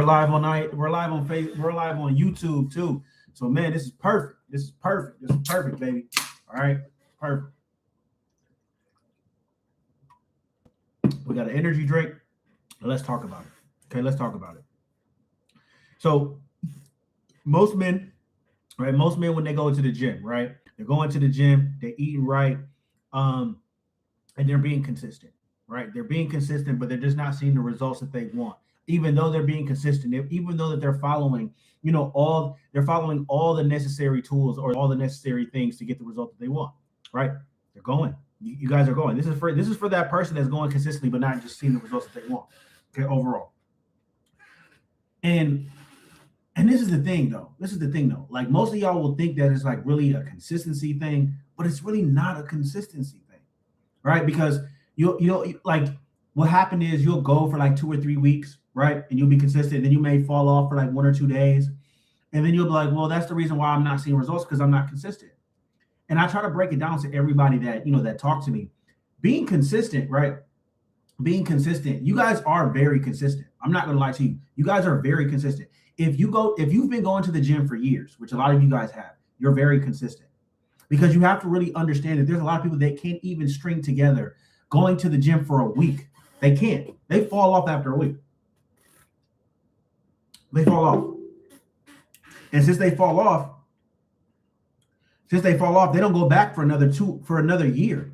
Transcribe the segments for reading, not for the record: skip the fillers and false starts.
we're live on night. We're live on Facebook. We're live on YouTube too. So man, this is perfect. This is perfect. This is perfect, baby. All right, perfect. We got an energy drink. Let's talk about it. Okay, let's talk about it. So most men, right? Most men when they go to the gym, right? They're going to the gym. They're eating right, and they're being consistent, right? They're being consistent, but they're just not seeing the results that they want. Even though they're being consistent, even though that they're following, they're following all the necessary tools or all the necessary things to get the result that they want, right? They're going. You guys are going. This is for that person that's going consistently, but not just seeing the results that they want. Okay, overall. And this is the thing, though. Like most of y'all will think that it's like really a consistency thing, but it's really not a consistency thing, right? Because you like what happened is you'll go for like 2 or 3 weeks, right? And you'll be consistent. Then you may fall off for like 1 or 2 days. And then you'll be like, well, that's the reason why I'm not seeing results because I'm not consistent. And I try to break it down to everybody that, that talk to me. Being consistent, right? Being consistent. You guys are very consistent. I'm not going to lie to you. You guys are very consistent. If you've been going to the gym for years, which a lot of you guys have, you're very consistent. Because you have to really understand that there's a lot of people that can't even string together going to the gym for a week. They can't. They fall off after a week. They fall off. And since they fall off, they don't go back for another year.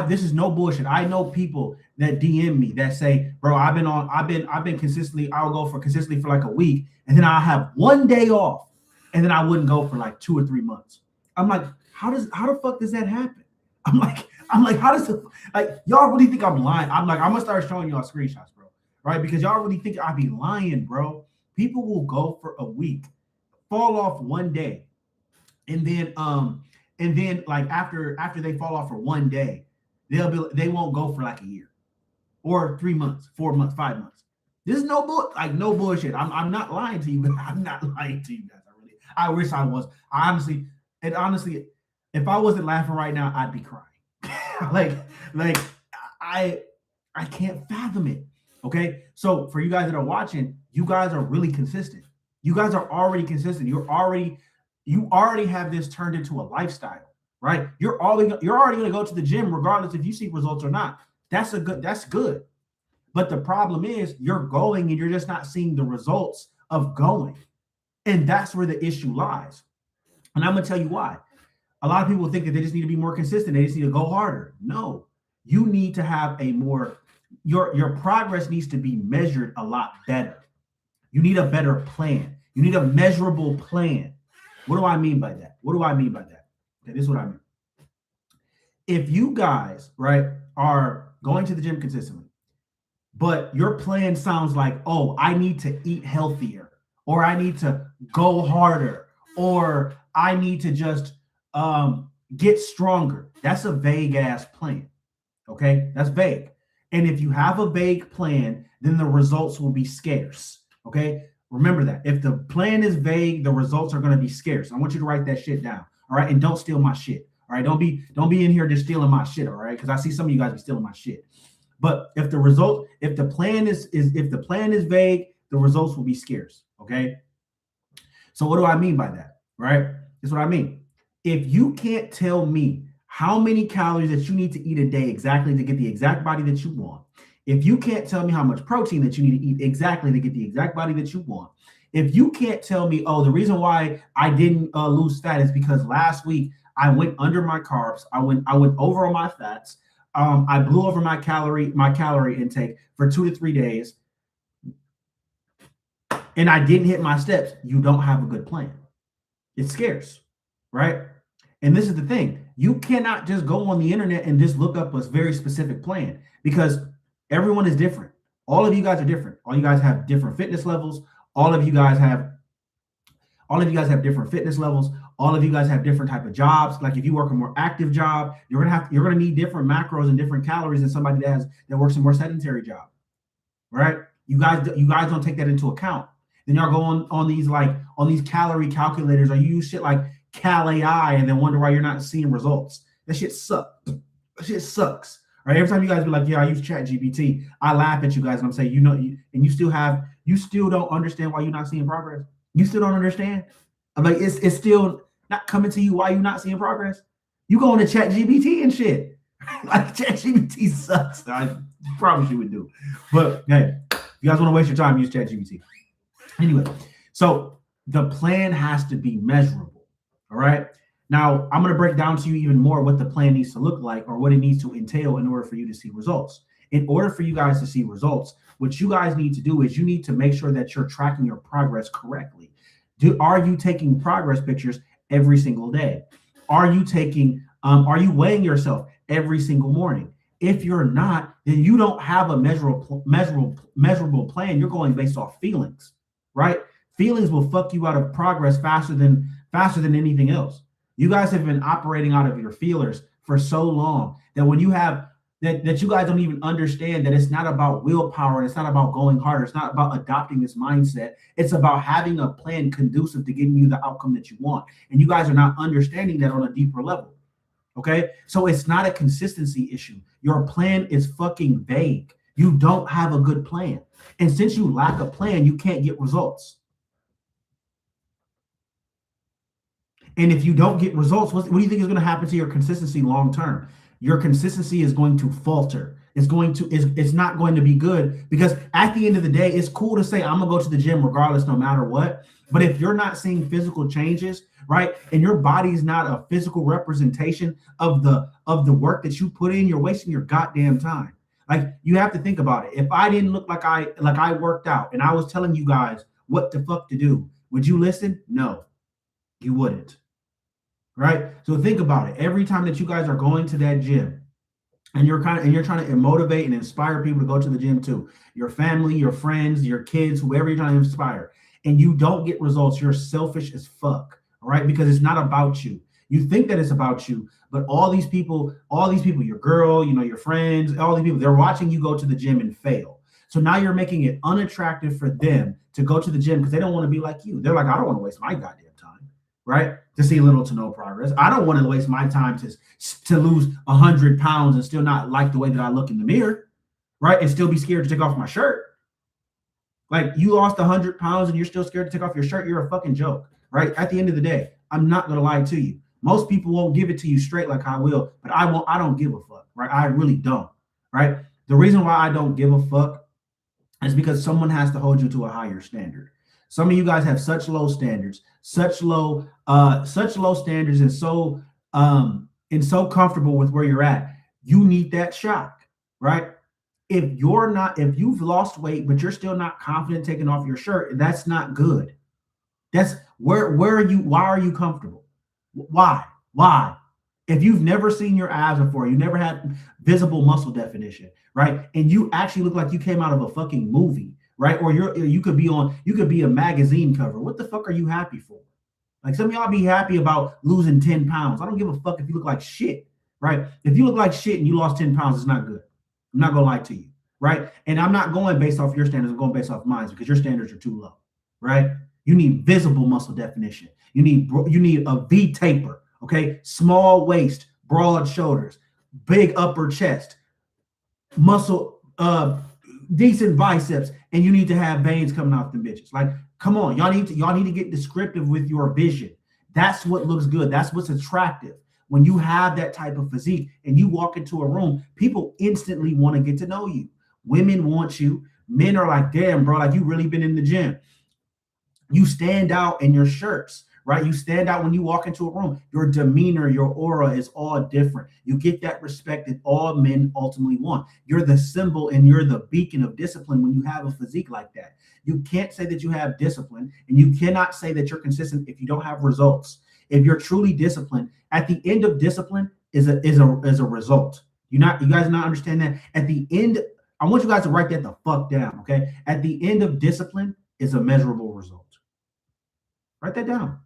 This is no bullshit. I know people that DM me that say, bro, I've been consistently, I'll go for consistently for like a week, and then I'll have 1 day off, and then I wouldn't go for like 2 or 3 months. I'm like, how the fuck does that happen? I'm like, how does it, like, y'all really think I'm lying? I'm gonna start showing y'all screenshots, bro. Right? Because y'all really think I be lying, bro. People will go for a week, fall off 1 day, and then like after they fall off for 1 day, they won't go for like a year or 3 months, 4 months, 5 months. This is no bullshit. I'm not lying to you, but I'm not lying to you guys. I wish I was. Honestly, if I wasn't laughing right now, I'd be crying. like I can't fathom it. Okay. So for you guys that are watching, you guys are really consistent. You guys are already consistent. You already have this turned into a lifestyle, right? You're already going to go to the gym regardless if you see results or not. That's good. But the problem is you're going and you're just not seeing the results of going. And that's where the issue lies. And I'm going to tell you why. A lot of people think that they just need to be more consistent. They just need to go harder. No, you need to have your progress needs to be measured a lot better. You need a better plan. You need a measurable plan. What do I mean by that? Okay, this is what I mean. If you guys, right, are going to the gym consistently, but your plan sounds like, oh, I need to eat healthier, or I need to go harder, or I need to just get stronger. That's a vague ass plan. Okay, that's vague. And if you have a vague plan, then the results will be scarce. Okay, remember that. If the plan is vague, the results are going to be scarce. I want you to write that shit down. All right, and don't steal my shit. All right, don't be in here just stealing my shit. All right, because I see some of you guys be stealing my shit. But if the plan is vague, the results will be scarce. Okay. So what do I mean by that? Right? This is what I mean. If you can't tell me how many calories that you need to eat a day exactly to get the exact body that you want, if you can't tell me how much protein that you need to eat exactly to get the exact body that you want, if you can't tell me, oh, the reason why I didn't lose fat is because last week I went under my carbs, I went over on my fats, I blew over my calorie intake for 2 to 3 days, and I didn't hit my steps, you don't have a good plan. It's scarce, right? And this is the thing. You cannot just go on the internet and just look up a very specific plan because everyone is different. All of you guys are different. All you guys have different fitness levels. All of you guys have different fitness levels. All of you guys have different type of jobs. Like if you work a more active job, you're gonna need different macros and different calories than somebody that works a more sedentary job, right? You guys don't take that into account. Then y'all go on these calorie calculators, or you use shit like Cal.ai and then wonder why you're not seeing results. That shit sucks. That shit sucks. Right? Every time you guys be like, yeah, I use ChatGPT, I laugh at you guys and I'm saying, and you still have You still don't understand why you're not seeing progress. You still don't understand. I'm like, it's still not coming to you why you're not seeing progress. You go on to Chat GBT and shit. Like Chat GBT sucks. I promise you would do. But hey, if you guys want to waste your time, use Chat GBT. Anyway, so the plan has to be measurable. All right. Now I'm going to break down to you even more what the plan needs to look like or what it needs to entail in order for you to see results. In order for you guys to see results, what you guys need to do is you need to make sure that you're tracking your progress correctly. Are you taking progress pictures every single day? Are you weighing yourself every single morning? If you're not, then you don't have a measurable plan. You're going based off feelings, right? Feelings will fuck you out of progress faster than anything else. You guys have been operating out of your feelers for so long that when you have that you guys don't even understand that it's not about willpower and it's not about going harder. It's not about adopting this mindset. It's about having a plan conducive to getting you the outcome that you want. And you guys are not understanding that on a deeper level. Okay. So it's not a consistency issue. Your plan is fucking vague. You don't have a good plan. And since you lack a plan, you can't get results. And if you don't get results, what do you think is going to happen to your consistency long term? Your consistency is going to falter. It's not going to be good, because at the end of the day, it's cool to say I'm gonna go to the gym regardless, no matter what. But if you're not seeing physical changes, right, and your body is not a physical representation of the work that you put in, you're wasting your goddamn time. Like, you have to think about it. If I didn't look like I worked out and I was telling you guys what the fuck to do, would you listen? No, you wouldn't. Right? So think about it. Every time that you guys are going to that gym and you're trying to motivate and inspire people to go to the gym too, your family, your friends, your kids, whoever you're trying to inspire, and you don't get results, you're selfish as fuck. All right? Because it's not about you. You think that it's about you, but all these people, your girl, your friends, all these people, they're watching you go to the gym and fail. So now you're making it unattractive for them to go to the gym because they don't want to be like you. They're like, I don't want to waste my goddamn time, right? To see little to no progress. I don't want to waste my time to lose 100 pounds and still not like the way that I look in the mirror, right? And still be scared to take off my shirt. Like, you lost 100 pounds and you're still scared to take off your shirt. You're a fucking joke, right? At the end of the day, I'm not going to lie to you. Most people won't give it to you straight like I will, but I don't give a fuck, right? I really don't, right? The reason why I don't give a fuck is because someone has to hold you to a higher standard. Some of you guys have such low standards, such low standards, and so comfortable with where you're at. You need that shock, right? If you've lost weight, but you're still not confident taking off your shirt, that's not good. That's where are you? Why are you comfortable? Why? If you've never seen your abs before, you never had visible muscle definition, right? And you actually look like you came out of a fucking movie, right? Or you could be a magazine cover. What the fuck are you happy for? Like, some of y'all be happy about losing 10 pounds. I don't give a fuck if you look like shit, right? If you look like shit and you lost 10 pounds, it's not good. I'm not gonna lie to you, right? And I'm not going based off your standards. I'm going based off mine, because your standards are too low, right? You need visible muscle definition. You need a V taper, okay? Small waist, broad shoulders, big upper chest, muscle, decent biceps, and you need to have veins coming off the bitches. Like, come on, y'all need to get descriptive with your vision. That's what looks good. That's what's attractive. When you have that type of physique and you walk into a room, people instantly want to get to know you. Women want you. Men are like, damn, bro, like, you really been in the gym. You stand out in your shirts, right? You stand out when you walk into a room. Your demeanor, your aura is all different. You get that respect that all men ultimately want. You're the symbol and you're the beacon of discipline when you have a physique like that. You can't say that you have discipline, and you cannot say that you're consistent if you don't have results. If you're truly disciplined, at the end of discipline is a result. You guys not understand that? At the end, I want you guys to write that the fuck down, okay? At the end of discipline is a measurable result. Write that down.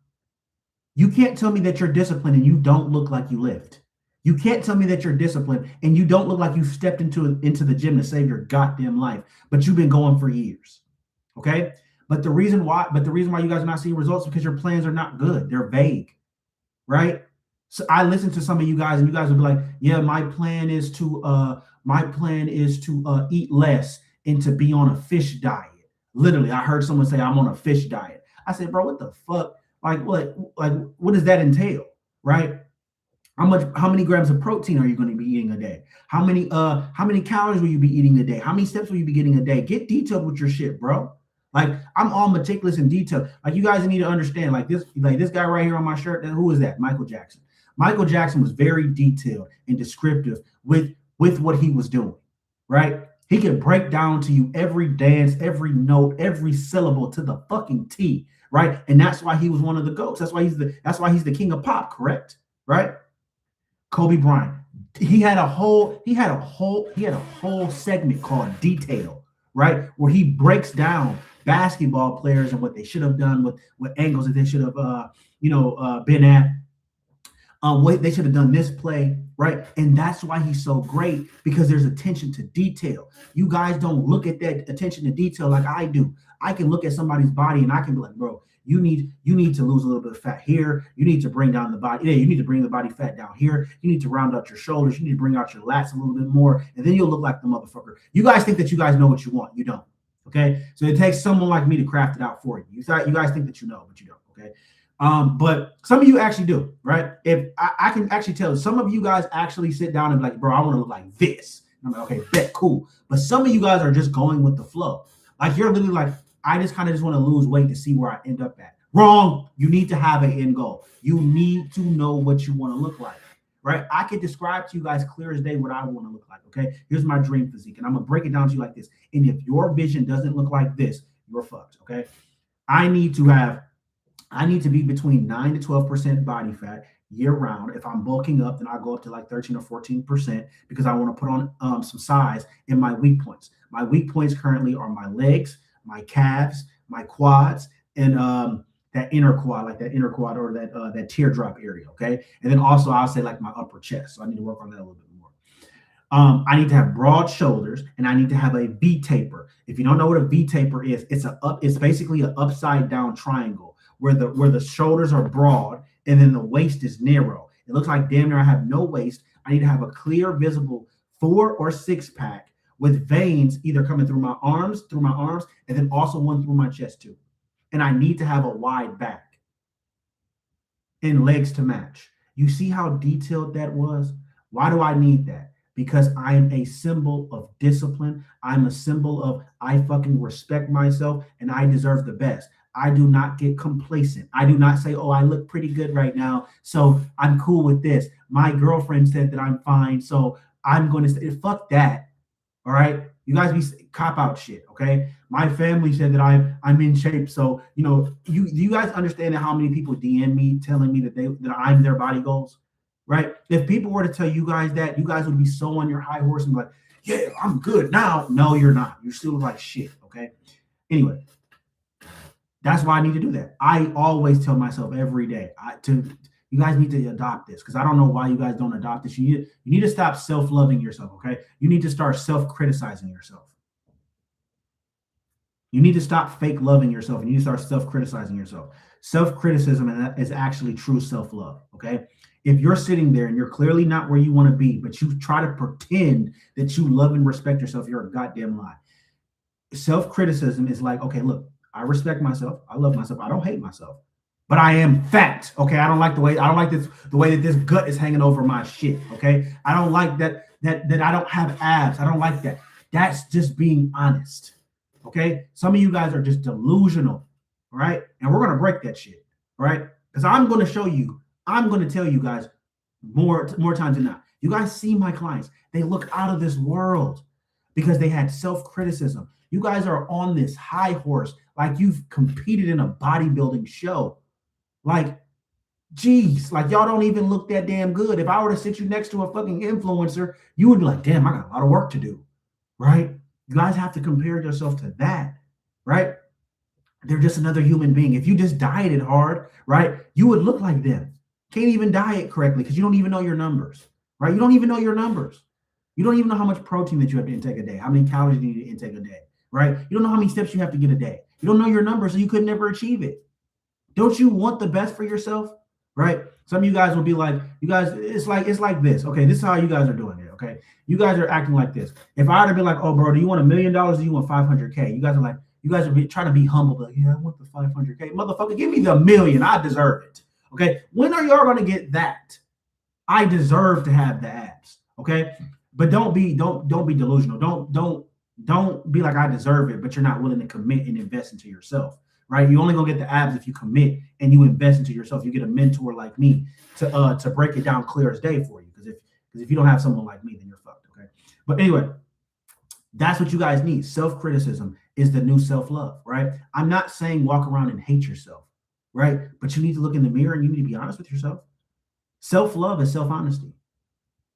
You can't tell me that you're disciplined and you don't look like you lift. You can't tell me that you're disciplined and you don't look like you stepped into the gym to save your goddamn life, but you've been going for years. Okay? But the reason why you guys are not seeing results is because your plans are not good. They're vague. Right? So I listen to some of you guys, and you guys will be like, yeah, my plan is to eat less and to be on a fish diet. Literally, I heard someone say I'm on a fish diet. I said, bro, what the fuck? What does that entail? Right? How many grams of protein are you going to be eating a day? How many calories will you be eating a day? How many steps will you be getting a day? Get detailed with your shit, bro. Like, I'm all meticulous and detailed. Like, you guys need to understand, like this guy right here on my shirt, who is that? Michael Jackson. Michael Jackson was very detailed and descriptive with what he was doing, right? He could break down to you every dance, every note, every syllable to the fucking T, right? And that's why he was one of the GOATs. That's why he's the king of pop, correct? Right? Kobe Bryant. He had a whole segment called Detail, right? Where he breaks down basketball players and what they should have done, what angles that they should have been at. What they should have done this play, right? And that's why he's so great, because there's attention to detail. You guys don't look at that attention to detail like I do. I can look at somebody's body and I can be like, bro, you need to lose a little bit of fat here. You need to bring down the body. Yeah, you need to bring the body fat down here. You need to round out your shoulders. You need to bring out your lats a little bit more, and then you'll look like the motherfucker. You guys think that you guys know what you want. You don't. Okay, so it takes someone like me to craft it out for you. You guys think that you know, but you don't. Okay. But some of you actually do, right? If I can actually tell, some of you guys actually sit down and be like, bro, I want to look like this. And I'm like, okay, bet, cool. But some of you guys are just going with the flow. Like, you're literally like, I just want to lose weight to see where I end up at. Wrong. You need to have an end goal. You need to know what you want to look like, right? I can describe to you guys clear as day what I want to look like, okay? Here's my dream physique, and I'm going to break it down to you like this. And if your vision doesn't look like this, you're fucked, okay? I need to be between 9 to 12% body fat year round. If I'm bulking up, then I go up to like 13 or 14% because I want to put on some size in my weak points. My weak points currently are my legs, my calves, my quads, and that inner quad or that teardrop area. Okay. And then also I'll say like my upper chest. So I need to work on that a little bit more. I need to have broad shoulders, and I need to have a V taper. If you don't know what a V taper is, it's basically an upside down triangle where the shoulders are broad and then the waist is narrow. It looks like damn near I have no waist. I need to have a clear, visible 4 or 6 pack with veins either coming through my arms, and then also one through my chest too. And I need to have a wide back and legs to match. You see how detailed that was? Why do I need that? Because I am a symbol of discipline. I'm a symbol of I fucking respect myself and I deserve the best. I do not get complacent. I do not say, oh, I look pretty good right now, so I'm cool with this. My girlfriend said that I'm fine, so I'm going to say, fuck that. All right? You guys be cop out shit, okay? My family said that I'm in shape, so you guys understand how many people DM me telling me that I'm their body goals, right? If people were to tell you guys that, you guys would be so on your high horse and be like, yeah, I'm good now. No, you're not. You still look like shit, okay? Anyway. That's why I need to do that. I always tell myself every day, you guys need to adopt this, because I don't know why you guys don't adopt this. You need to stop self-loving yourself, okay? You need to start self-criticizing yourself. You need to stop fake loving yourself, and you need to start self-criticizing yourself. Self-criticism is actually true self-love, okay? If you're sitting there and you're clearly not where you want to be, but you try to pretend that you love and respect yourself, you're a goddamn lie. Self-criticism is like, okay, look, I respect myself. I love myself. I don't hate myself, but I am fat. Okay. I don't like the way that this gut is hanging over my shit. Okay. I don't like that I don't have abs. I don't like that. That's just being honest. Okay. Some of you guys are just delusional. All right. And we're going to break that shit. All right. Because I'm going to tell you guys more times than not. You guys see my clients. They look out of this world because they had self-criticism. You guys are on this high horse like you've competed in a bodybuilding show. Like, geez, like y'all don't even look that damn good. If I were to sit you next to a fucking influencer, you would be like, damn, I got a lot of work to do, right? You guys have to compare yourself to that, right? They're just another human being. If you just dieted hard, right, you would look like them. Can't even diet correctly because you don't even know your numbers, right? You don't even know your numbers. You don't even know how much protein that you have to intake a day, how many calories you need to intake a day. Right? You don't know how many steps you have to get a day. You don't know your numbers, so you could never achieve it. Don't you want the best for yourself? Right? Some of you guys will be like, you guys, it's like this. Okay, this is how you guys are doing it. Okay. You guys are acting like this. If I were to be like, oh, bro, do you want $1 million or do you want 500K? You guys are like, You guys are trying to be humble, like, yeah, I want the 500K. Motherfucker, give me the million. I deserve it. Okay. When are y'all gonna get that? I deserve to have the abs. Okay. But don't be delusional. Don't be like I deserve it, but you're not willing to commit and invest into yourself. Right? You only gonna get the abs if you commit and you invest into yourself. You get a mentor like me to break it down clear as day for you. Because if you don't have someone like me, then you're fucked. Okay. But anyway, that's what you guys need. Self-criticism is the new self-love, right? I'm not saying walk around and hate yourself, right? But you need to look in the mirror and you need to be honest with yourself. Self-love is self-honesty.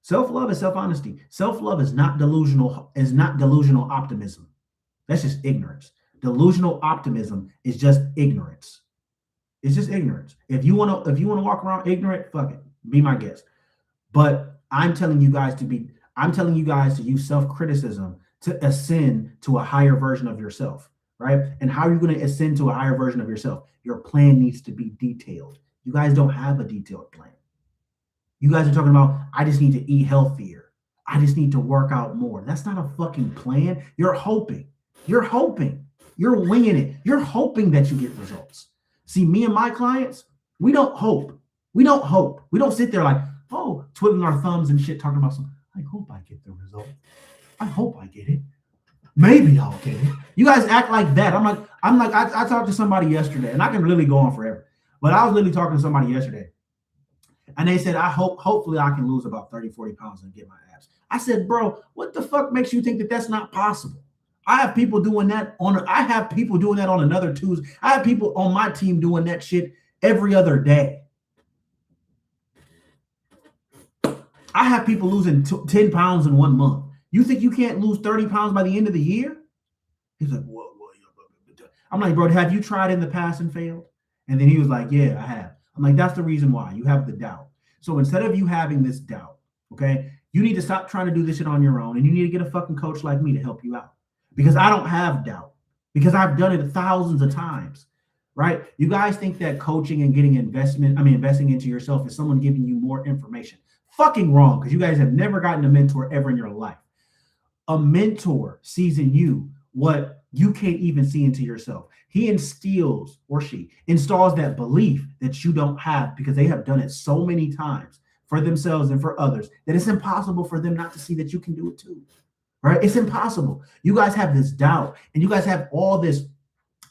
Self-love is self-honesty. Self-love is not delusional optimism. That's just ignorance. Delusional optimism is just ignorance. It's just ignorance. If you want to walk around ignorant, fuck it. Be my guest. But I'm telling you guys to use self-criticism to ascend to a higher version of yourself, right? And how are you going to ascend to a higher version of yourself? Your plan needs to be detailed. You guys don't have a detailed plan. You guys are talking about, I just need to eat healthier. I just need to work out more. That's not a fucking plan. You're hoping. You're winging it. You're hoping that you get results. See, me and my clients, we don't hope. We don't sit there like, oh, twiddling our thumbs and shit, talking about something. I hope I get the result. I hope I get it. Maybe I'll get it. You guys act like that. I talked to somebody yesterday, and I can really go on forever, but I was literally talking to somebody yesterday, and they said, hopefully I can lose about 30, 40 pounds and get my abs. I said, bro, what the fuck makes you think that that's not possible? I have people doing that on another Tuesday. I have people on my team doing that shit every other day. I have people losing 10 pounds in 1 month. You think you can't lose 30 pounds by the end of the year? He's like, what? I'm like, bro, have you tried in the past and failed? And then he was like, yeah, I have. I'm like, that's the reason why. You have the doubt. So instead of you having this doubt, okay, you need to stop trying to do this shit on your own, and you need to get a fucking coach like me to help you out. Because I don't have doubt. Because I've done it thousands of times, right? You guys think that coaching and investing into yourself is someone giving you more information. Fucking wrong, because you guys have never gotten a mentor ever in your life. A mentor sees in you what you can't even see into yourself. He installs that belief that you don't have, because they have done it so many times for themselves and for others that it's impossible for them not to see that you can do it too. Right? It's impossible. You guys have this doubt, and you guys have all this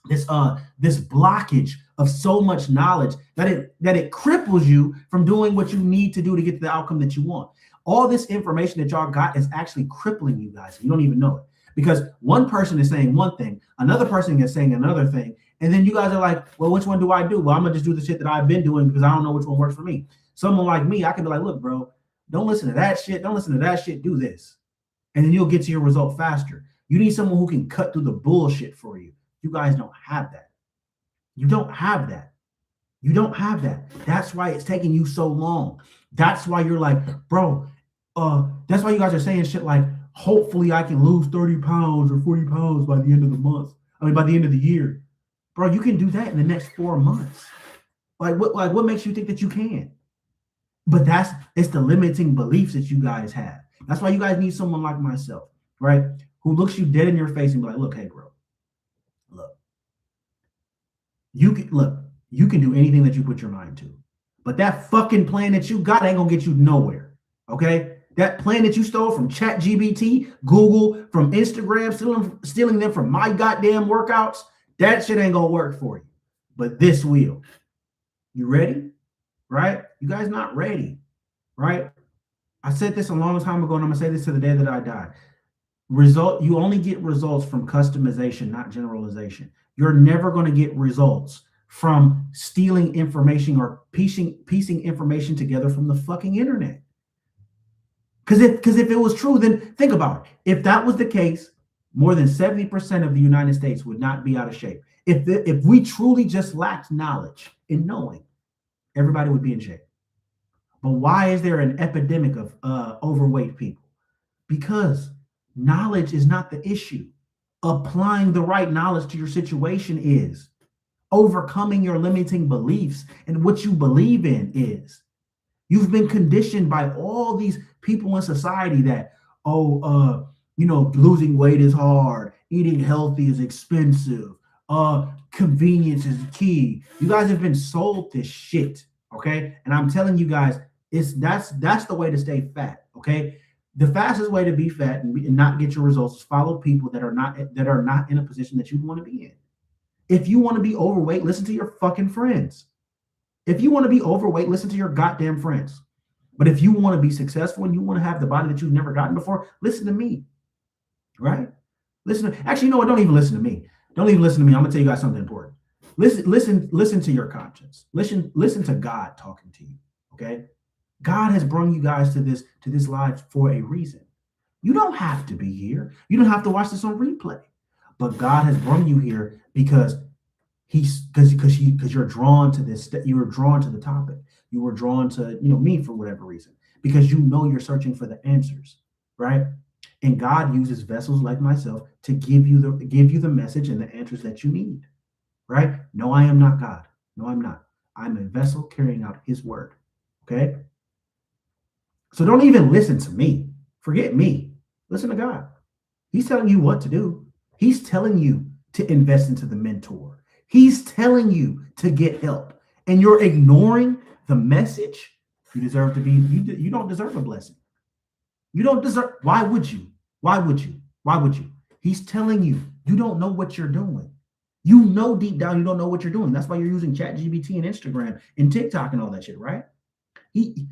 blockage of so much knowledge that it cripples you from doing what you need to do to get to the outcome that you want. All this information that y'all got is actually crippling you guys. You don't even know it, because one person is saying one thing, another person is saying another thing, and then you guys are like, well, which one do I do? Well, I'm gonna just do the shit that I've been doing because I don't know which one works for me. Someone like me, I can be like, look, bro, don't listen to that shit. Don't listen to that shit. Do this, and then you'll get to your result faster. You need someone who can cut through the bullshit for you. You guys don't have that. You don't have that. You don't have that. That's why it's taking you so long. That's why you're like, bro, that's why you guys are saying shit like, hopefully I can lose 30 pounds or 40 pounds by the end of the month. By the end of the year. Bro, you can do that in the next 4 months. What makes you think that you can? But it's the limiting beliefs that you guys have. That's why you guys need someone like myself, right? Who looks you dead in your face and be like, look, hey, bro, you can do anything that you put your mind to, but that fucking plan that you got ain't gonna get you nowhere. Okay, that plan that you stole from ChatGPT, Google, from Instagram, stealing them from my goddamn workouts, that shit ain't gonna work for you. But this will. You ready? Right? You guys not ready, right? I said this a long time ago, and I'm gonna say this to the day that I die. You only get results from customization, not generalization. You're never going to get results from stealing information or piecing information together from the fucking internet. Because if it was true, then think about it. If that was the case, more than 70% of the United States would not be out of shape. If we truly just lacked knowledge and knowing, everybody would be in shape. But why is there an epidemic of overweight people? Because knowledge is not the issue. Applying the right knowledge to your situation is. Overcoming your limiting beliefs and what you believe in is. You've been conditioned by all these people in society that, losing weight is hard eating healthy is expensive. Convenience is key. You guys have been sold this shit, okay? And I'm telling you guys, that's the way to stay fat, okay? The fastest way to be fat and not get your results is follow people that are not in a position that you want to be in. If you want to be overweight, listen to your fucking friends. If you want to be overweight, listen to your goddamn friends. But if you want to be successful and you want to have the body that you've never gotten before, listen to me. Right? Actually, you know what? Don't even listen to me. Don't even listen to me. I'm gonna tell you guys something important. Listen to your conscience. Listen to God talking to you. Okay? God has brought you guys to this life for a reason. You don't have to be here. You don't have to watch this on replay. But God has brought you here because you're drawn to this. You were drawn to the topic. You were drawn to me for whatever reason, because you're searching for the answers, right? And God uses vessels like myself to give you the message and the answers that you need, right? No, I am not God. No, I'm not. I'm a vessel carrying out His word. Okay. So don't even listen to me. Forget me. Listen to God. He's telling you what to do. He's telling you to invest into the mentor. He's telling you to get help, and you're ignoring the message. You don't deserve a blessing. You don't deserve. Why would you? Why would you? Why would you? He's telling you don't know what you're doing. You know deep down you don't know what you're doing. That's why you're using ChatGPT and Instagram and TikTok and all that shit, right? He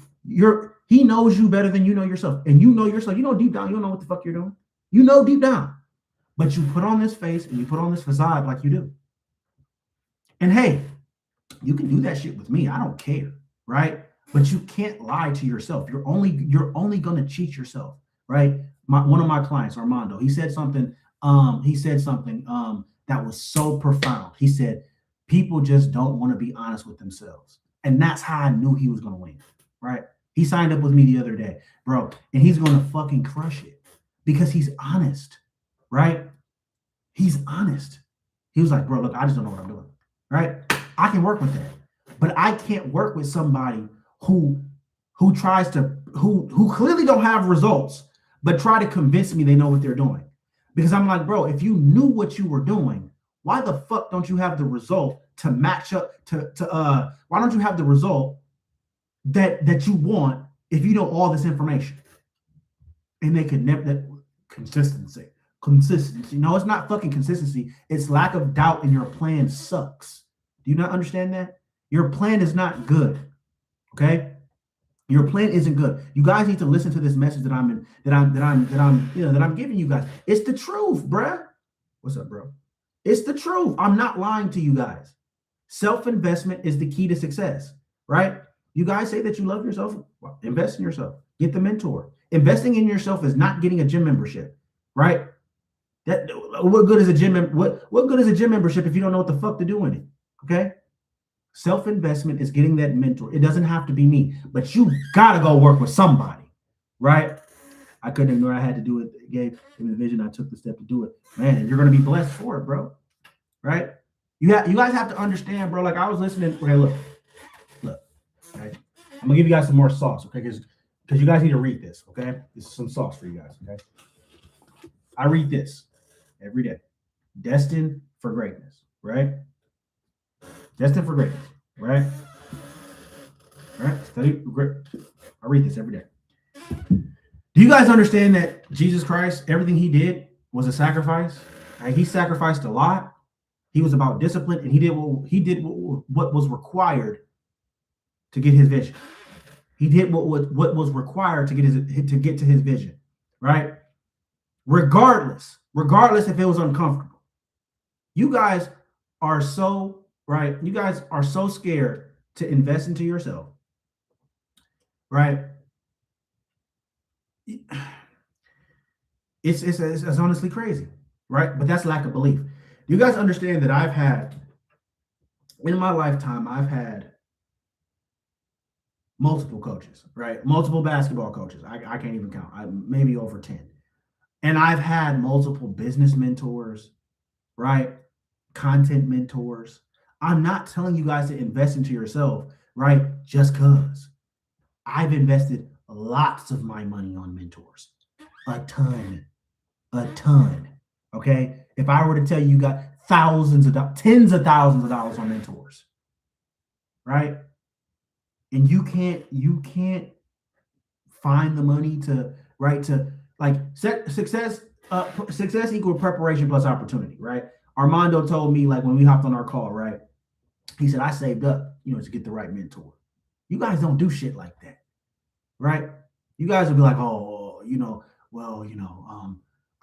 knows you better than you know yourself, and you know yourself. You know deep down you don't know what the fuck you're doing. You know deep down, but you put on this face and you put on this facade like you do. And hey, you can do that shit with me. I don't care, right? But you can't lie to yourself. You're only going to cheat yourself, right? One of my clients, Armando, he said something that was so profound. He said, people just don't want to be honest with themselves. And that's how I knew he was going to win, right? He signed up with me the other day, bro, and he's going to fucking crush it because he's honest, right? He's honest. He was like, bro, look, I just don't know what I'm doing, right? I can work with that, but I can't work with somebody who clearly don't have results, but try to convince me they know what they're doing. Because I'm like, bro, if you knew what you were doing, why the fuck don't you have the result to match up why don't you have the result that you want if you know all this information? And they could never. Consistency. No, it's not fucking consistency. It's lack of doubt, and your plan sucks. Do you not understand that? Your plan is not good. Okay? Your plan isn't good. You guys need to listen to this message that I'm giving you guys. It's the truth, bruh. What's up, bro? It's the truth. I'm not lying to you guys. Self-investment is the key to success, right? You guys say that you love yourself. Well, invest in yourself. Get the mentor. Investing in yourself is not getting a gym membership, right? What good is a gym membership if you don't know what the fuck to do in it? Okay? Self-investment is getting that mentor. It doesn't have to be me, but you gotta go work with somebody, right? I couldn't ignore. I had to do it. It gave him the vision. I took the step to do it. Man, you're gonna be blessed for it, bro. Right? You guys have to understand, bro. Like I was listening. Okay, look. Okay, I'm gonna give you guys some more sauce, okay? Because you guys need to read this, okay? This is some sauce for you guys, okay? I read this every day. Destined for greatness, right? Destined for greatness, right? Right? I read this every day. Do you guys understand that Jesus Christ, everything he did was a sacrifice? Right? He sacrificed a lot. He was about discipline, and he did what was required to get his vision. He did what was required to get to his vision, right? Regardless if it was uncomfortable. You guys are so right. You guys are so scared to invest into yourself, right? It's honestly crazy, right? But that's lack of belief. You guys understand that in my lifetime, I've had multiple coaches, right? Multiple basketball coaches. I can't even count. Maybe over 10. And I've had multiple business mentors, right? Content mentors. I'm not telling you guys to invest into yourself, right? Just because. I've invested lots of my money on mentors. A ton. Okay? If I were to tell you, you got thousands of tens of thousands of dollars on mentors, right? And you can't find the money to like success. Success equal preparation plus opportunity, right? Armando told me, like, when we hopped on our call, right? He said, I saved up, to get the right mentor. You guys don't do shit like that, right? You guys will be like, oh, I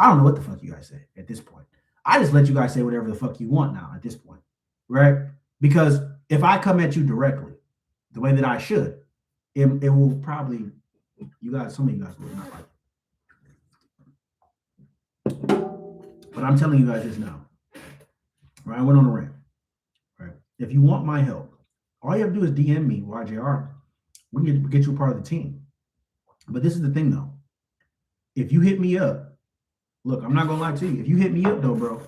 don't know what the fuck you guys say at this point. I just let you guys say whatever the fuck you want now at this point, right? Because if I come at you directly, the way that I should, it will probably, some of you guys will not like it. But I'm telling you guys this now, right? I went on a rant, right? If you want my help, all you have to do is DM me, YJR. We can get you a part of the team. But this is the thing, though. If you hit me up, look, I'm not gonna lie to you. If you hit me up, though, bro,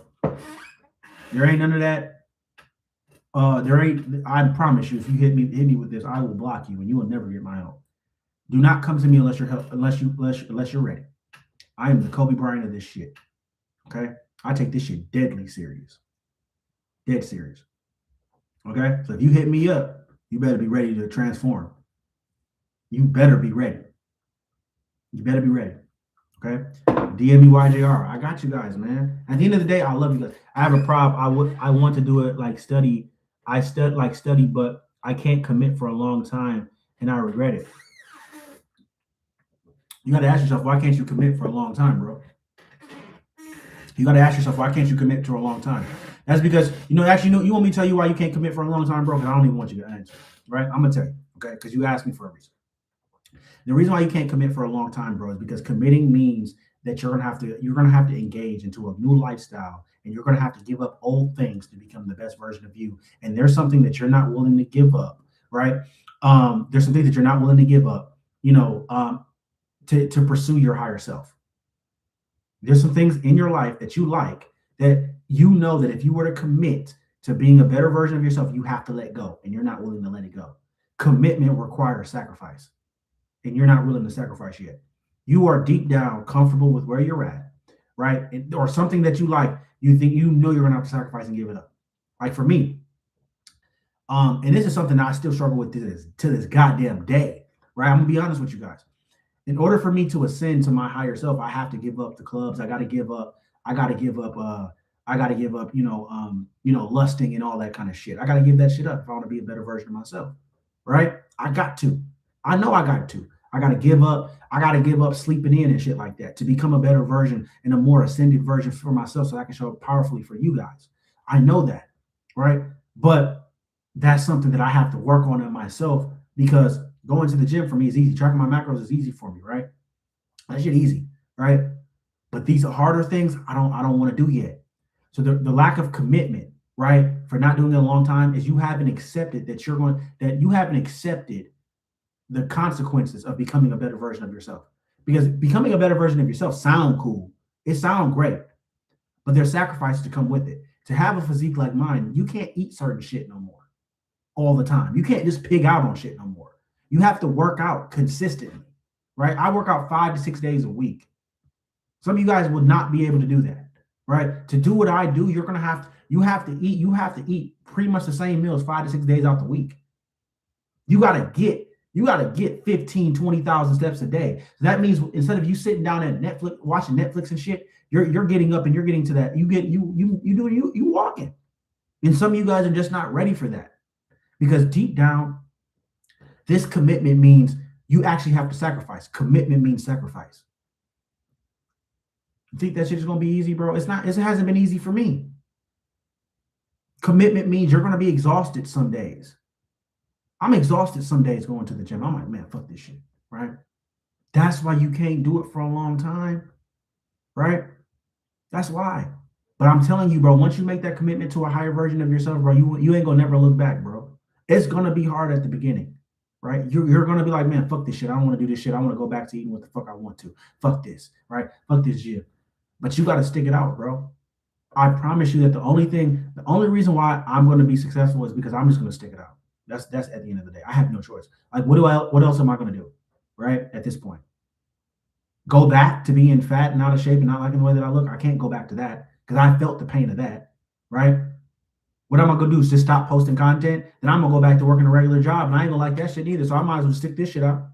there ain't none of that. I promise you, if you hit me with this, I will block you, and you will never get my help. Do not come to me unless you're ready. I am the Kobe Bryant of this shit. Okay, I take this shit deadly serious, dead serious. Okay, so if you hit me up, you better be ready to transform. You better be ready. You better be ready. Okay, DM me YJR. I got you guys, man. At the end of the day, I love you guys. I have a problem. I want to do it like study. I study, but I can't commit for a long time, and I regret it. You got to ask yourself, why can't you commit for a long time, bro? You got to ask yourself, why can't you commit to a long time? That's because, you want me to tell you why you can't commit for a long time, bro? Because I don't even want you to answer, right? I'm going to tell you, okay? Because you asked me for a reason. The reason why you can't commit for a long time, bro, is because committing means that you're gonna have to engage into a new lifestyle, and you're gonna have to give up old things to become the best version of you. And there's something that you're not willing to give up, right? There's something that you're not willing to give up, to pursue your higher self. There's some things in your life that you like that that if you were to commit to being a better version of yourself, you have to let go, and you're not willing to let it go. Commitment requires sacrifice, and you're not willing to sacrifice yet. You are deep down comfortable with where you're at, right? Or something that you like, you think you're gonna have to sacrifice and give it up. Like for me, and this is something that I still struggle with to this goddamn day, right? I'm gonna be honest with you guys. In order for me to ascend to my higher self, I have to give up the clubs. I gotta give up, lusting and all that kind of shit. I gotta give that shit up if I want to be a better version of myself, right? I got to. I know I got to. I got to give up. I got to give up sleeping in and shit like that to become a better version and a more ascended version for myself, so I can show up powerfully for you guys. I know that, right? But that's something that I have to work on in myself, because going to the gym for me is easy. Tracking my macros is easy for me, right? That shit easy, right? But these are harder things I don't want to do yet. So the lack of commitment, right, for not doing it a long time, is you haven't accepted the consequences of becoming a better version of yourself. Because becoming a better version of yourself sound cool. It sounds great. But there's sacrifices to come with it. To have a physique like mine, you can't eat certain shit no more all the time. You can't just pig out on shit no more. You have to work out consistently, right? I work out 5 to 6 days a week. Some of you guys would not be able to do that, right? To do what I do, you have to eat pretty much the same meals 5 to 6 days out the week. You got to get 15, 20,000 steps a day. So that means instead of you sitting down at Netflix, watching Netflix and shit, you're getting up and you're getting to that. You walking. And some of you guys are just not ready for that, because deep down, this commitment means you actually have to sacrifice. Commitment means sacrifice. You think that shit is going to be easy, bro? It's not. It hasn't been easy for me. Commitment means you're going to be exhausted some days. I'm exhausted some days going to the gym. I'm like, man, fuck this shit, right? That's why you can't do it for a long time, right? That's why. But I'm telling you, bro, once you make that commitment to a higher version of yourself, bro, you ain't gonna never look back, bro. It's gonna be hard at the beginning, right? You're gonna be like, man, fuck this shit. I don't want to do this shit. I want to go back to eating what the fuck I want to. Fuck this, right? Fuck this gym. But you got to stick it out, bro. I promise you that the only reason why I'm going to be successful is because I'm just going to stick it out. That's at the end of the day. I have no choice. Like, what else am I going to do, right? At this point, go back to being fat and out of shape and not liking the way that I look. I can't go back to that, because I felt the pain of that, right? What am I gonna do? Is just stop posting content? Then I'm gonna go back to working a regular job, and I ain't gonna like that shit either. So I might as well stick this shit out,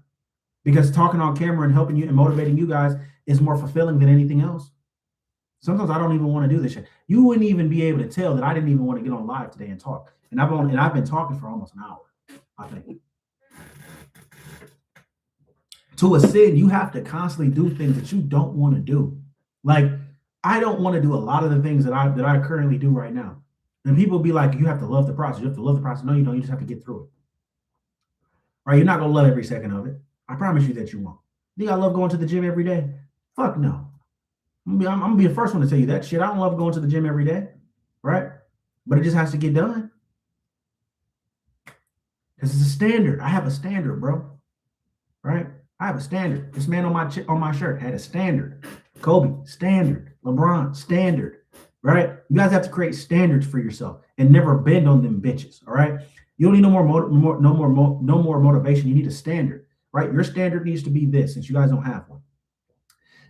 because talking on camera and helping you and motivating you guys is more fulfilling than anything else. Sometimes I don't even want to do this shit. You wouldn't even be able to tell that I didn't even want to get on live today and talk. And I've been talking for almost an hour, I think. To ascend, you have to constantly do things that you don't want to do. Like, I don't want to do a lot of the things that I currently do right now. And people be like, you have to love the process. You have to love the process. No, you don't. You just have to get through it. Right? You're not gonna love every second of it. I promise you that you won't. Think I love going to the gym every day? Fuck no. I'm gonna be the first one to tell you that shit. I don't love going to the gym every day, right? But it just has to get done. Because it's a standard. I have a standard, bro. Right? I have a standard. This man on my shirt had a standard. Kobe, standard. LeBron, standard. Right? You guys have to create standards for yourself and never bend on them bitches. All right. You don't need no more motivation. You need a standard, right? Your standard needs to be this, since you guys don't have one.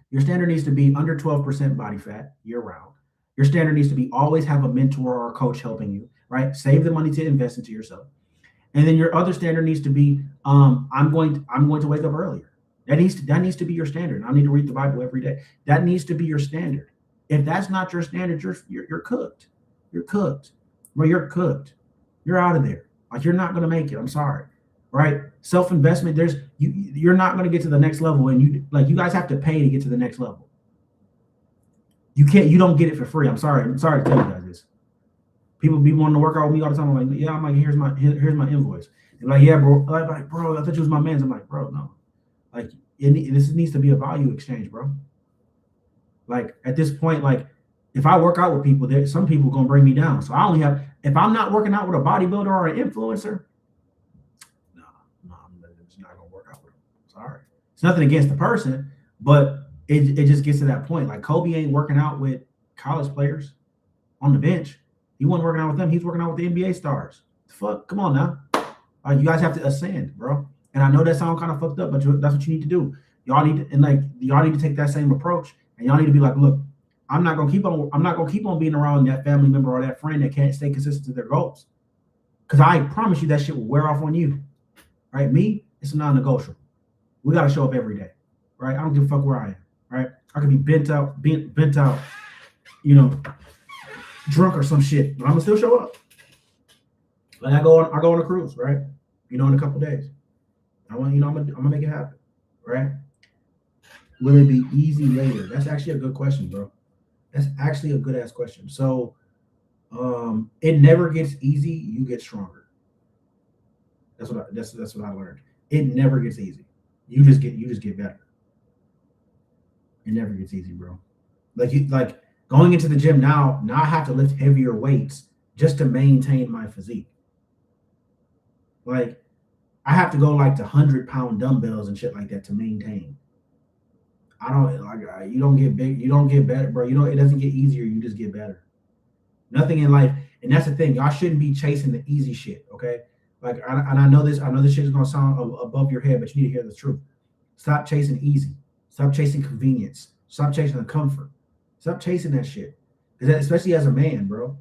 Your standard needs to be under 12% body fat year round. Your standard needs to be always have a mentor or a coach helping you, right? Save the money to invest into yourself. And then your other standard needs to be, I'm going to wake up earlier. That needs to be your standard. I need to read the Bible every day. That needs to be your standard. If that's not your standard, you're cooked. You're cooked. Well, you're cooked. You're out of there. Like, you're not going to make it. I'm sorry. Right? Self-investment, you're not going to get to the next level, and you guys have to pay to get to the next level. You don't get it for free. I'm sorry to tell you guys this. People be wanting to work out with me all the time. I'm like, yeah, I'm like, here's my invoice. They're like, yeah, bro. I'm like, bro, I thought you was my man. I'm like, bro, no. Like, this needs to be a value exchange, bro. Like, at this point, like, if I work out with people, some people gonna bring me down. So I only have, if I'm not working out with a bodybuilder or an influencer, no, I'm just not gonna work out with them. Sorry. It's nothing against the person, but it just gets to that point. Like, Kobe ain't working out with college players on the bench. He wasn't working out with them. He's working out with the NBA stars. Fuck, come on now. You guys have to ascend, bro. And I know that sounds kind of fucked up, but that's what you need to do. Y'all need to take that same approach, and y'all need to be like, look, I'm not gonna keep on being around that family member or that friend that can't stay consistent to their goals. Because I promise you that shit will wear off on you. Right? Me, it's a non-negotiable. We gotta show up every day. Right? I don't give a fuck where I am. Right? I could be bent out, drunk or some shit, but I'm gonna still show up. Like, I go on a cruise, right? In a couple days. I'm gonna make it happen, right? Will it be easy later? That's actually a good question, bro. That's actually a good ass question. So, it never gets easy. You get stronger. That's what I learned. It never gets easy. You just get better. It never gets easy, bro. Like going into the gym now I have to lift heavier weights just to maintain my physique. Like, I have to go like to 100-pound dumbbells and shit like that to maintain. You don't get big, you don't get better, bro. It doesn't get easier, you just get better. Nothing in life, and that's the thing. Y'all shouldn't be chasing the easy shit, okay? Like, I know this shit is gonna sound above your head, but you need to hear the truth. Stop chasing easy. Stop chasing convenience. Stop chasing the comfort. Stop chasing that shit. Especially as a man, bro.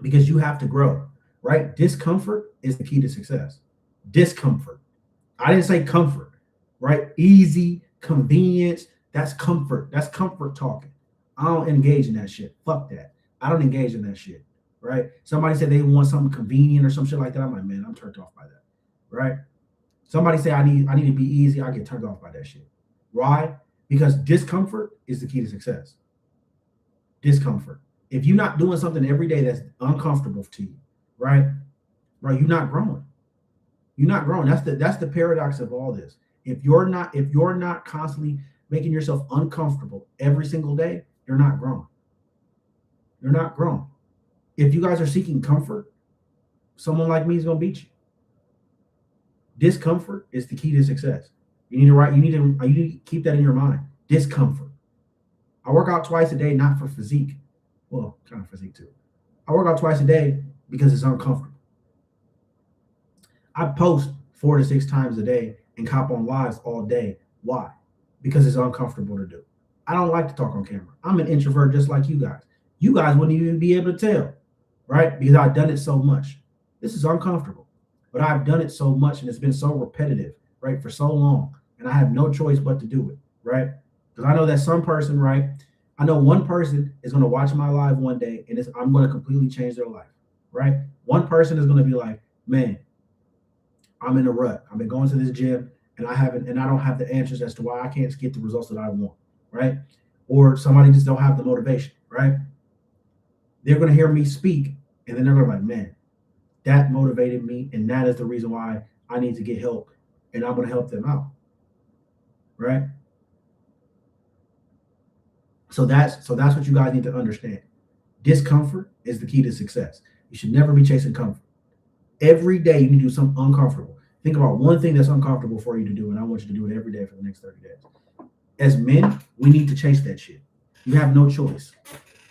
Because you have to grow, right? Discomfort is the key to success. Discomfort. I didn't say comfort, right? Easy, convenience, that's comfort. That's comfort talking. I don't engage in that shit. Fuck that. I don't engage in that shit, right? Somebody said they want something convenient or some shit like that. I'm like, man, I'm turned off by that, right? Somebody say I need to be easy. I get turned off by that shit. Why? Because discomfort is the key to success. Discomfort. If you're not doing something every day that's uncomfortable to you, right? You're not growing. You're not growing. That's the paradox of all this. If you're not constantly making yourself uncomfortable every single day, you're not growing. You're not growing. If you guys are seeking comfort, someone like me is gonna beat you. Discomfort is the key to success. You need to keep that in your mind. Discomfort. I work out twice a day, not for physique. Well, kind of physique too. I work out twice a day because it's uncomfortable. I post 4 to 6 times a day and cop on lives all day. Why? Because it's uncomfortable to do. I don't like to talk on camera. I'm an introvert just like you guys. You guys wouldn't even be able to tell, right? Because I've done it so much. This is uncomfortable, but I've done it so much and it's been so repetitive, right, for so long, and I have no choice but to do it, right? Because I know that some person, right? I know one person is going to watch my live one day and I'm going to completely change their life, right? One person is going to be like, man, I'm in a rut. I've been going to this gym and I don't have the answers as to why I can't get the results that I want, right? Or somebody just don't have the motivation, right? They're going to hear me speak and then they're going to be like, man, that motivated me. And that is the reason why I need to get help. And I'm going to help them out, right? So that's what you guys need to understand. Discomfort is the key to success. You should never be chasing comfort. Every day you need to do something uncomfortable. Think about one thing that's uncomfortable for you to do, and I want you to do it every day for the next 30 days. As men, we need to chase that shit. You have no choice,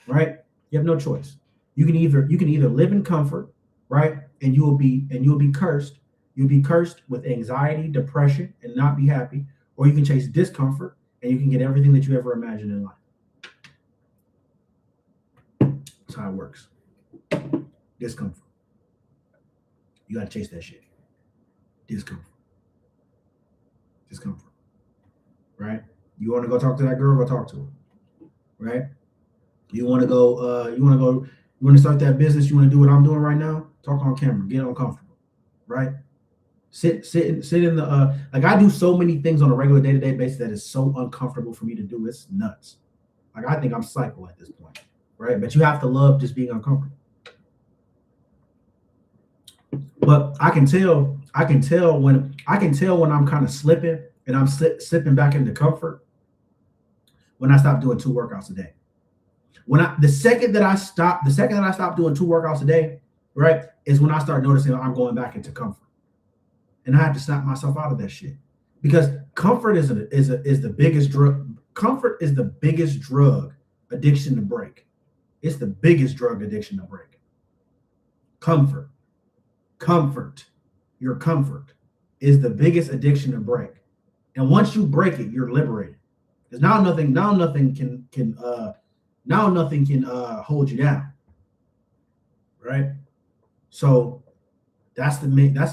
right? You have no choice. You can either live in comfort, right? And you will be cursed. You'll be cursed with anxiety, depression, and not be happy, or you can chase discomfort and you can get everything that you ever imagined in life. That's how it works. Discomfort. You gotta chase that shit. Discomfort. Right? You want to go talk to that girl, go talk to her. Right? You want to start that business, you want to do what I'm doing right now, talk on camera, get uncomfortable. Right? Sit in the like I do so many things on a regular day-to-day basis that is so uncomfortable for me to do. It's nuts. Like I think I'm psycho at this point. Right? But you have to love just being uncomfortable. But I can tell when I'm kind of slipping and I'm slipping back into comfort when I stop doing 2 workouts a day. The second that I stop doing 2 workouts a day, right, is when I start noticing I'm going back into comfort. And I have to snap myself out of that shit. Because comfort is the biggest drug. Comfort is the biggest drug addiction to break. It's the biggest drug addiction to break. Comfort. Your comfort is the biggest addiction to break. And once you break it, you're liberated. Because now nothing can hold you down. Right? So that's a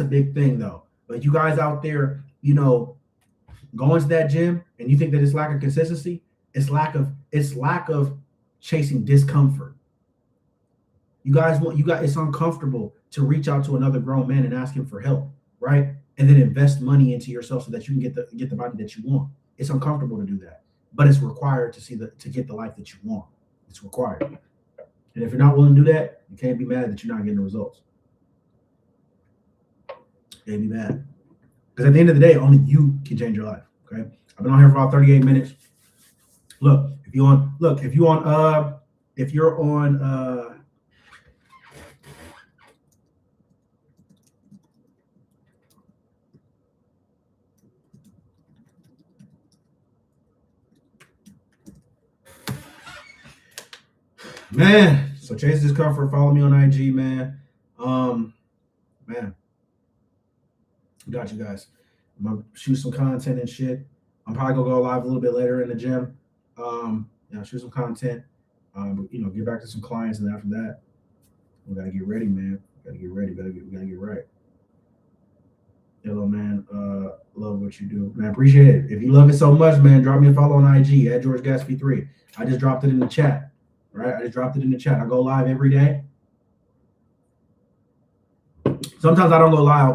big thing though. But you guys out there, going to that gym and you think that it's lack of consistency, it's lack of chasing discomfort. It's uncomfortable to reach out to another grown man and ask him for help, right? And then invest money into yourself so that you can get the body that you want. It's uncomfortable to do that, but it's required to get the life that you want. It's required. And if you're not willing to do that, you can't be mad that you're not getting the results. You can't be mad. Because at the end of the day, only you can change your life. Okay. I've been on here for about 38 minutes. Look, if you're on man, so Chase Discomfort, follow me on IG, man. Man, got you guys. I'm gonna shoot some content and shit. I'm probably gonna go live a little bit later in the gym. Shoot some content. Get back to some clients, and after that, we gotta get ready, man. We gotta get right. Hello, man. Love what you do, man. Appreciate it. If you love it so much, man, drop me a follow on IG at George Gatsby 3. I just dropped it in the chat. Right? I just dropped it in the chat. I go live every day. Sometimes I don't go live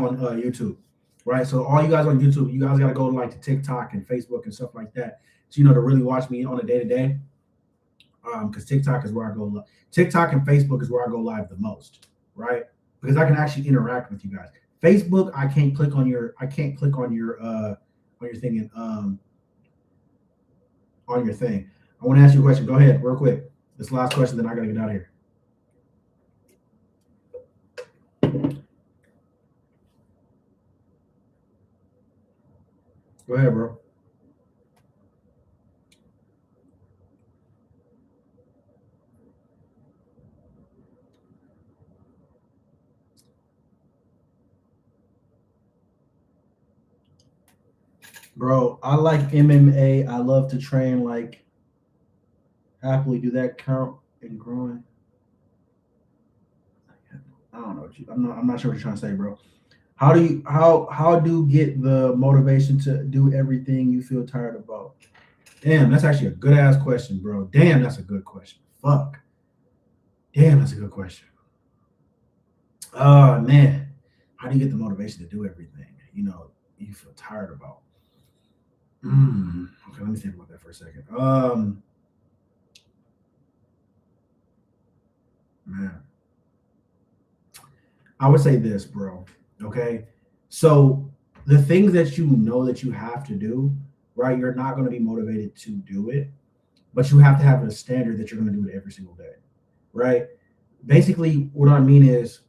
on YouTube. Right? So all you guys on YouTube, you guys got to go to to TikTok and Facebook and stuff like that. So to really watch me on a day-to-day. Because TikTok is where I go live. TikTok and Facebook is where I go live the most, right? Because I can actually interact with you guys. Facebook, I can't click on your thing and on your thing. I want to ask you a question. Go ahead, real quick. This last question, then I gotta get out of here. Go ahead, bro. Bro, I like MMA. I love to train happily do that count in growing? I don't know what you. I'm not sure what you're trying to say, bro. How do you get the motivation to do everything you feel tired about? Damn, that's actually a good ass question, bro. Damn, that's a good question. Fuck. Damn, that's a good question. Oh man, how do you get the motivation to do everything? You feel tired about. Okay, let me think about that for a second. Man, I would say this, bro. Okay, so the things that you know that you have to do, right? You're not going to be motivated to do it, but you have to have a standard that you're going to do it every single day, right? Basically, what I mean is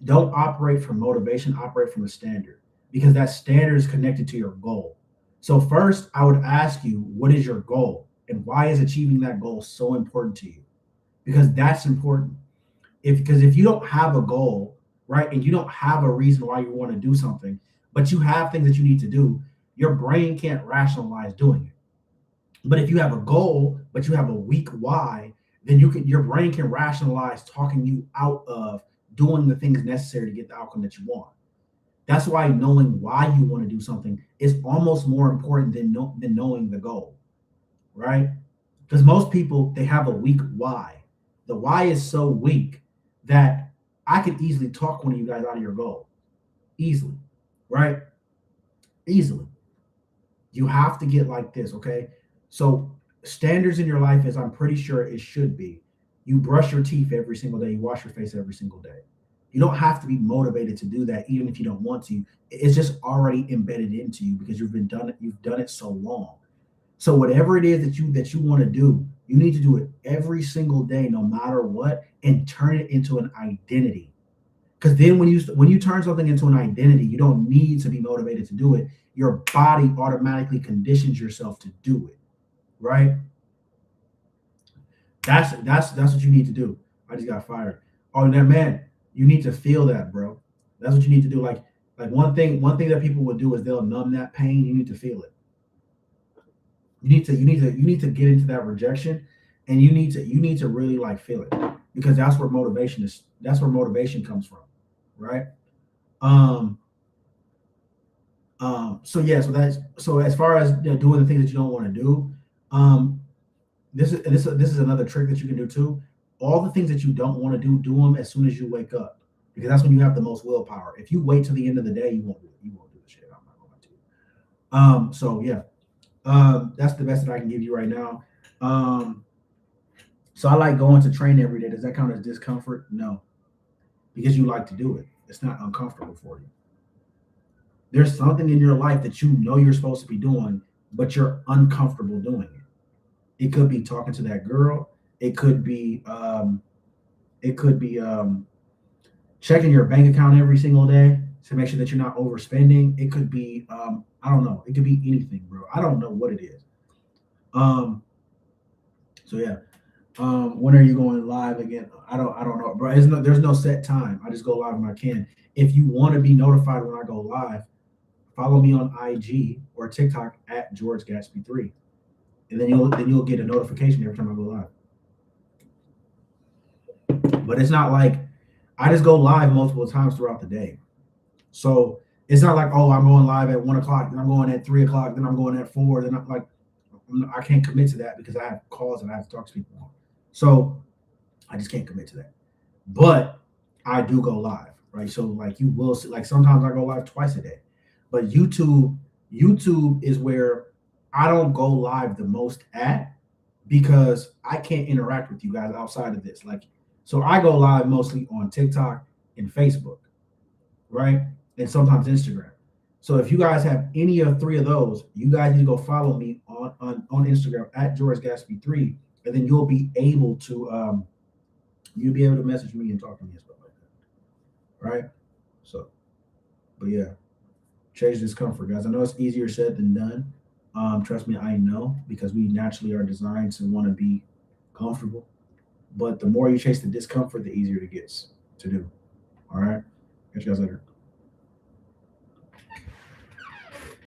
don't operate from motivation, operate from a standard because that standard is connected to your goal. So, first, I would ask you, what is your goal and why is achieving that goal so important to you? Because that's important. If you don't have a goal, right, and you don't have a reason why you want to do something, but you have things that you need to do, your brain can't rationalize doing it. But if you have a goal, but you have a weak why, then your brain can rationalize talking you out of doing the things necessary to get the outcome that you want. That's why knowing why you want to do something is almost more important than knowing the goal, right? Because most people they have a weak why. The why is so weak that I could easily talk one of you guys out of your goal, easily, right? Easily. You have to get like this, okay? So standards in your life, as I'm pretty sure it should be, you brush your teeth every single day, you wash your face every single day. You don't have to be motivated to do that, even if you don't want to. It's just already embedded into you because you've done it so long. So whatever it is that you want to do, you need to do it every single day, no matter what, and turn it into an identity. Because then when you turn something into an identity, you don't need to be motivated to do it. Your body automatically conditions yourself to do it, right? That's what you need to do. I just got fired. Oh, and then man, you need to feel that, bro. That's what you need to do. Like one thing that people will do is they'll numb that pain. You need to feel it. You need to get into that rejection, and you need to really like feel it because that's where motivation comes from, right? Um, so as far as doing the things that you don't want to do, um, this is another trick that you can do too. All the things that you don't want to do them as soon as you wake up, because that's when you have the most willpower. If you wait till the end of the day, you won't do it. You won't do the shit. I'm not going to. So yeah, that's the best that I can give you right now. Um, so I like going to train every day. Does that count as discomfort? No, because you like to do it. It's not uncomfortable for you. There's something in your life that you know you're supposed to be doing, but you're uncomfortable doing it. It could be talking to that girl. It could be checking your bank account every single day to make sure that you're not overspending. It could be I don't know. It could be anything, bro. I don't know what it is. Um, so yeah. When are you going live again? I don't know, bro. There's no set time. I just go live when I can. If you want to be notified when I go live, follow me on IG or TikTok at George Gatsby 3. And then you'll get a notification every time I go live. But it's not like I just go live multiple times throughout the day. So it's not like, oh, I'm going live at 1 o'clock, then I'm going at 3 o'clock, then I'm going at 4, then I'm like, I can't commit to that because I have calls and I have to talk to people on. So I just can't commit to that. But I do go live, right? So like you will see, like sometimes I go live twice a day. But YouTube is where I don't go live the most at because I can't interact with you guys outside of this. Like, so I go live mostly on TikTok and Facebook, right? And sometimes Instagram. So if you guys have any of three of those, you guys need to go follow me on Instagram at George Gatsby 3, and then you'll be able to message me and talk to me and stuff like that. Right? So, but yeah, change discomfort, guys. I know it's easier said than done. Trust me, I know because we naturally are designed to want to be comfortable. But the more you chase the discomfort, the easier it gets to do. All right. Catch you guys later.